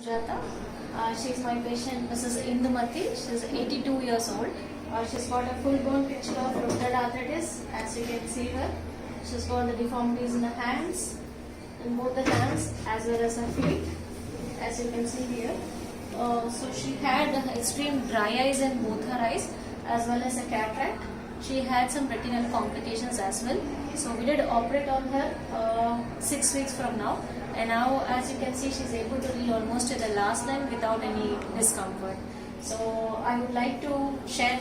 Sujata. She's my patient, Mrs. Indumati. She's 82 years old. She's got a full bone picture of rheumatoid arthritis, as you can see her. She's got the deformities in the hands, in both the hands, as well as her feet, as you can see here. So she had extreme dry eyes in both her eyes, as well as a cataract. She had some retinal complications as well. So we did operate on her 6 weeks from now, and now as you can see, she's able to read almost to the last line without any discomfort. So I would like to share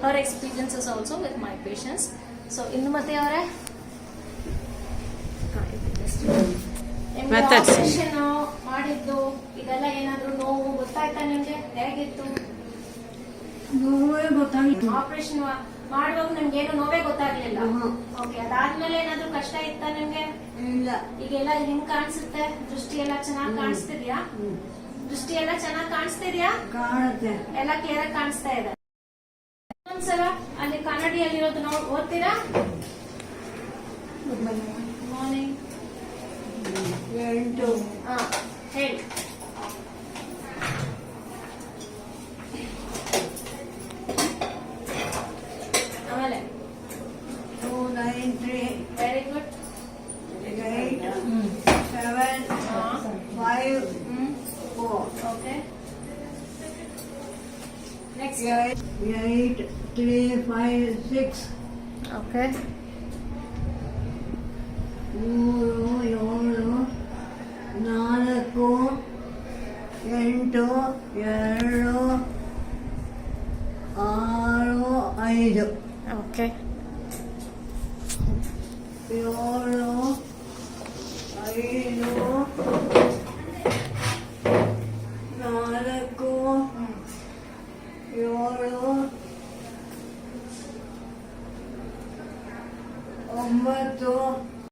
her experiences also with my patients. So Indumati avare operation ಮಾಡಿದ್ದು ಇದೆಲ್ಲ ಏನಾದ್ರು ನೋವು ಗೊತ್ತಾಯ್ತಾ ನಿಮ್ಗೆ? ಹೇಗಿತ್ತು? ನೋವೇ ಗೊತ್ತಾಗಿತ್ತು. Operation ಮಾಡುವಾಗ ನಿಮ್ಗೆ ಏನು ನೋವೇ ಗೊತ್ತಾಗ್ಲಿಲ್ಲ? ಓಕೆ. ಅದಾದ್ಮೇಲೆ ಏನಾದ್ರು ಕಷ್ಟ ಇತ್ತಾ ನಿಮ್ಗೆ? ಇಲ್ಲ. ಈಗೆಲ್ಲ ಹೆಂಗ್ ಕಾಣಿಸುತ್ತೆ? ದೃಷ್ಟಿ ಎಲ್ಲ ಚೆನ್ನಾಗಿ ಕಾಣಿಸ್ತಿದ್ಯಾ? ದೃಷ್ಟಿ ಎಲ್ಲ ಚೆನ್ನಾಗಿ ಕಾಣಿಸ್ತಿದ್ಯಾ? ಕಾಣುತ್ತೆ. ಎಲ್ಲ ಕ್ಲಿಯರ್ ಆಗಿ ಕಾಣಿಸ್ತಾ ಇದೆ. ಒಂದ್ಸಲ ಅಲ್ಲಿ ಕನ್ನಡಿಯಲ್ಲಿರೋದು ಓದ್ತೀರಾ? ಮಾರ್ನಿಂಗ್ 8 ಹೇಳಿ. ಆಮೇಲೆ 293 very good. 8 7 5 4 okay. Next 8 3 5 6 okay. 3 7 4 8 2 6 5 okay. 7 5 4 7 9